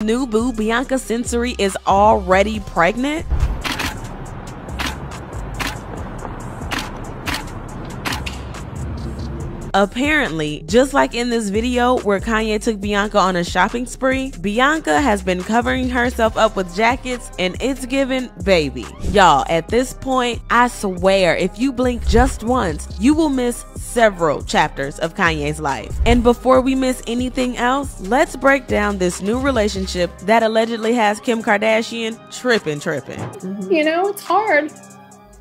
New boo Bianca Censori is already pregnant? Apparently, just like in this video where Kanye took Bianca on a shopping spree, Bianca has been covering herself up with jackets and it's given baby. Y'all, at this point, I swear if you blink just once, you will miss several chapters of Kanye's life. And before we miss anything else, let's break down this new relationship that allegedly has Kim Kardashian tripping. You know, it's hard.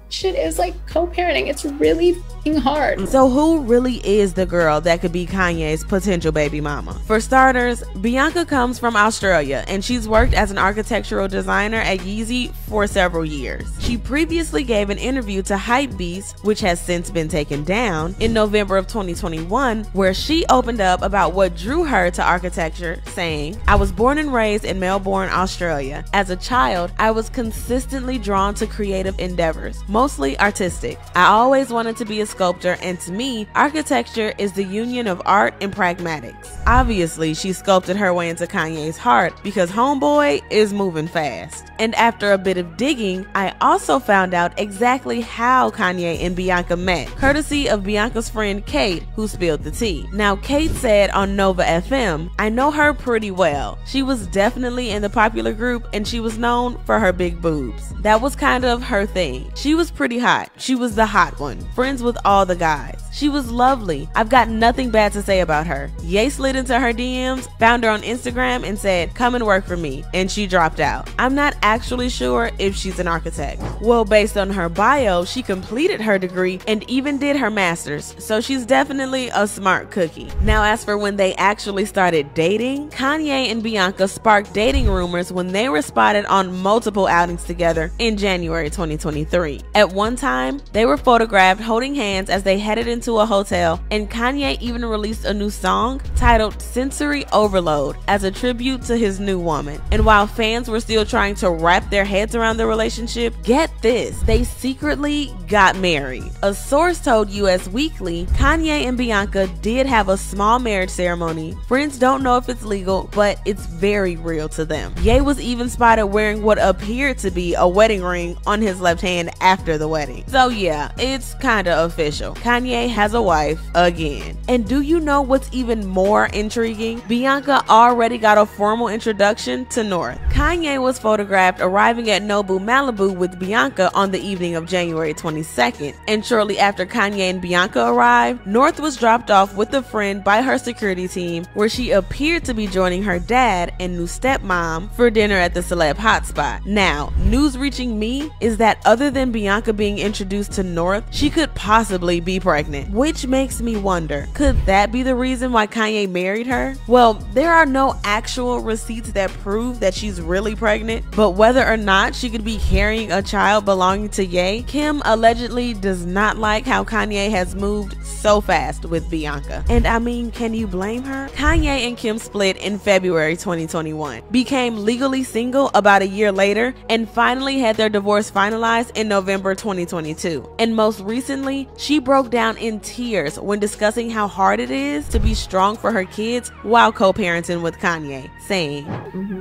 Shit is like co-parenting. It's really hard. So who really is the girl that could be Kanye's potential baby mama? For starters, Bianca comes from Australia and she's worked as an architectural designer at Yeezy for several years. She previously gave an interview to Hypebeast, which has since been taken down, in November of 2021, where she opened up about what drew her to architecture, saying, "I was born and raised in Melbourne, Australia. As a child, I was consistently drawn to creative endeavors, mostly artistic. I always wanted to be a sculptor, and to me, architecture is the union of art and pragmatics." Obviously, she sculpted her way into Kanye's heart because homeboy is moving fast. And after a bit of digging, I also found out exactly how Kanye and Bianca met, courtesy of Bianca's friend Kate, who spilled the tea. Now, Kate said on Nova FM, "I know her pretty well. She was definitely in the popular group and she was known for her big boobs. That was kind of her thing. She was pretty hot. She was the hot one, friends with all the guys. She was lovely. I've got nothing bad to say about her." Ye slid into her DMs, found her on Instagram and said, "Come and work for me," and she dropped out. I'm not actually sure if she's an architect. Well, based on her bio, she completed her degree and even did her master's, so she's definitely a smart cookie. Now, as for when they actually started dating, Kanye and Bianca sparked dating rumors when they were spotted on multiple outings together in January 2023. At one time, they were photographed holding hands as they headed into a hotel, and Kanye even released a new song titled "Sensory Overload" as a tribute to his new woman. And while fans were still trying to wrap their heads around the relationship, get this, they secretly got married. A source told US Weekly Kanye and Bianca did have a small marriage ceremony. Friends don't know if it's legal, but it's very real to them. Ye was even spotted wearing what appeared to be a wedding ring on his left hand after the wedding. So yeah, it's kinda official. Kanye has a wife again. And do you know what's even more intriguing? Bianca already got a formal introduction to North. Kanye was photographed arriving at Nobu Malibu with Bianca on the evening of January 22nd, and shortly after Kanye and Bianca arrived, North was dropped off with a friend by her security team, where she appeared to be joining her dad and new stepmom for dinner at the celeb hotspot. Now, news reaching me is that other than Bianca being introduced to North, she could possibly be pregnant, which makes me wonder, could that be the reason why Kanye married her? Well, there are no actual receipts that prove that she's really pregnant, but whether or not she could be carrying a child belonging to Ye, Kim allegedly does not like how Kanye has moved so fast with Bianca. And I mean, can you blame her? Kanye and Kim split in February 2021, became legally single about a year later, and finally had their divorce finalized in November 2022. And most recently, she broke down in tears when discussing how hard it is to be strong for her kids while co-parenting with Kanye, saying,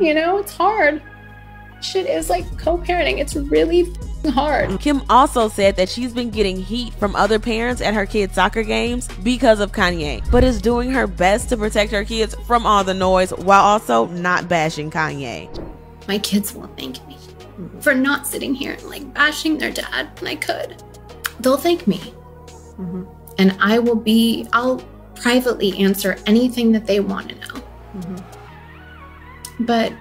You know, it's hard. Shit is like co-parenting. It's really hard. Kim also said that she's been getting heat from other parents at her kids' soccer games because of Kanye, but is doing her best to protect her kids from all the noise while also not bashing Kanye. My kids will thank me for not sitting here and like bashing their dad when I could. They'll thank me. And I'll privately answer anything that they want to know. But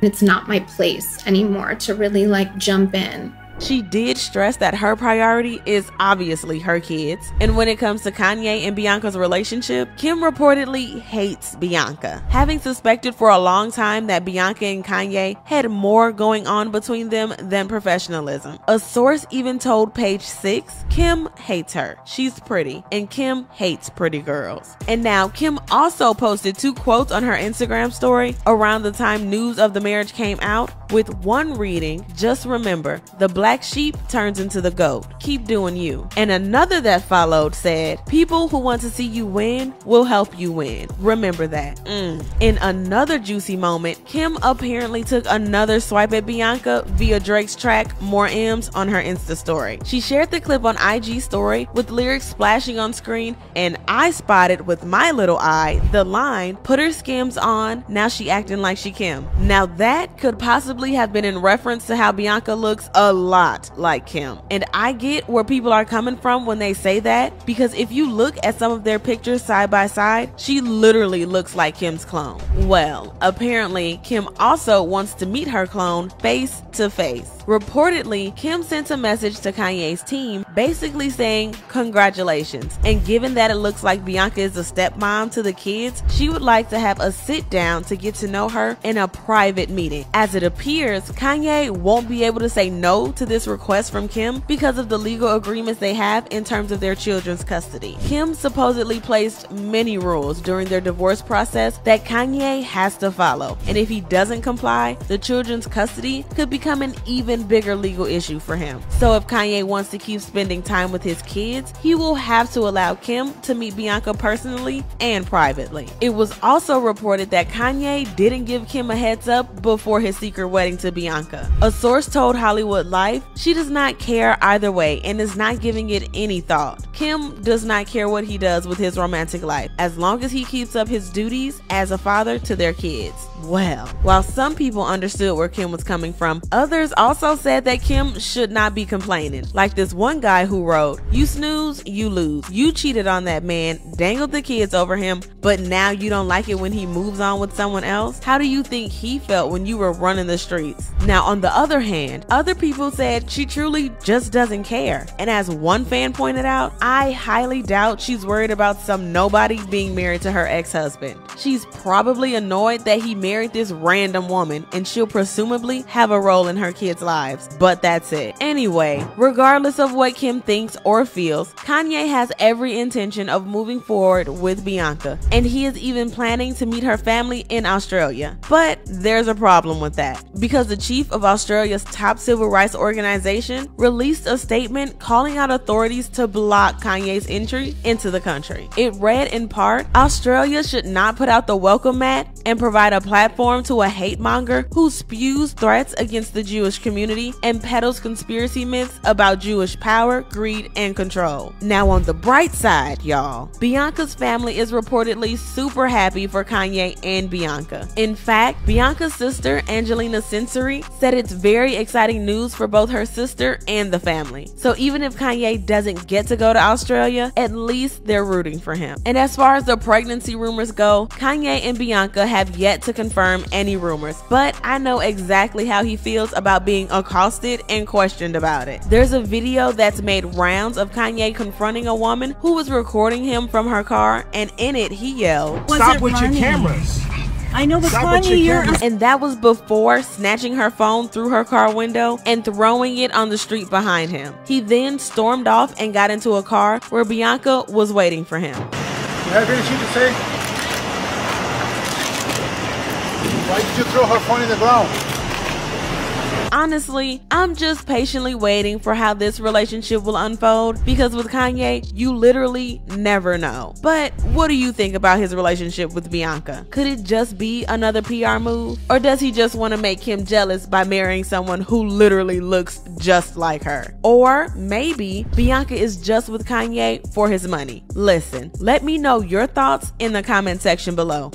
it's not my place anymore to really like jump in. She did stress that her priority is obviously her kids. And when it comes to Kanye and Bianca's relationship, Kim reportedly hates Bianca, having suspected for a long time that Bianca and Kanye had more going on between them than professionalism. A source even told Page 6, Kim hates her. She's pretty, and Kim hates pretty girls. And now Kim also posted 2 quotes on her Instagram story around the time news of the marriage came out. with one reading, "Just remember, the black sheep turns into the goat. Keep doing you." And another that followed said, "People who want to see you win will help you win. Remember that." In another juicy moment, Kim apparently took another swipe at Bianca via Drake's track More M's on her Insta story. She shared the clip on IG story with lyrics splashing on screen, and I spotted with my little eye the line, "Put her skims on, now she acting like she Kim." Now that could possibly have been in reference to how Bianca looks a lot like Kim. And I get where people are coming from when they say that, because if you look at some of their pictures side by side, she literally looks like Kim's clone. Well, apparently Kim also wants to meet her clone face to face. Reportedly, Kim sent a message to Kanye's team basically saying congratulations, and given that it looks like Bianca is a stepmom to the kids, she would like to have a sit down to get to know her in a private meeting. As it appears, Kanye won't be able to say no to this request from Kim because of the legal agreements they have in terms of their children's custody. Kim supposedly placed many rules during their divorce process that Kanye has to follow, and if he doesn't comply, the children's custody could become an even bigger legal issue for him. So if Kanye wants to keep spending time with his kids, he will have to allow Kim to meet Bianca personally and privately. It was also reported that Kanye didn't give Kim a heads up before his secret wedding to Bianca. A source told Hollywood Life she does not care either way and is not giving it any thought. Kim does not care what he does with his romantic life, as long as he keeps up his duties as a father to their kids. Well, while some people understood where Kim was coming from, others also said that Kim should not be complaining. Like this one guy who wrote, "You snooze, you lose. You cheated on that man, dangled the kids over him, but now you don't like it when he moves on with someone else? How do you think he felt when you were running the streets?" Now, on the other hand, other people said she truly just doesn't care. And as one fan pointed out, I highly doubt she's worried about some nobody being married to her ex-husband. She's probably annoyed that he married this random woman, and she'll presumably have a role in her kids' lives, but that's it. Anyway, regardless of what Kim thinks or feels, Kanye has every intention of moving forward with Bianca, and he is even planning to meet her family in Australia. But there's a problem with that, because the chief of Australia's top civil rights organization released a statement calling out authorities to block Kanye's entry into the country. It read in part, "Australia should not put out the welcome mat and provide a platform to a hate monger who spews threats against the Jewish community and peddles conspiracy myths about Jewish power, greed, and control." Now on the bright side, y'all, Bianca's family is reportedly super happy for Kanye and Bianca. In fact, Bianca's sister, Bianca Censori, said it's very exciting news for both her sister and the family. So even if Kanye doesn't get to go to Australia, at least they're rooting for him. And as far as the pregnancy rumors go, Kanye and Bianca have yet to confirm any rumors, but I know exactly how he feels about being accosted and questioned about it. There's a video that's made rounds of Kanye confronting a woman who was recording him from her car, and in it he yelled, "Stop with your cameras." I know, but Stop with Kanye, your you're... And that was before snatching her phone through her car window and throwing it on the street behind him. He then stormed off and got into a car where Bianca was waiting for him. You have anything to say? Why did you throw her phone in the ground? Honestly, I'm just patiently waiting for how this relationship will unfold, because with Kanye, you literally never know. But what do you think about his relationship with Bianca? Could it just be another PR move? Or does he just want to make Kim jealous by marrying someone who literally looks just like her? Or maybe Bianca is just with Kanye for his money. Listen, let me know your thoughts in the comment section below.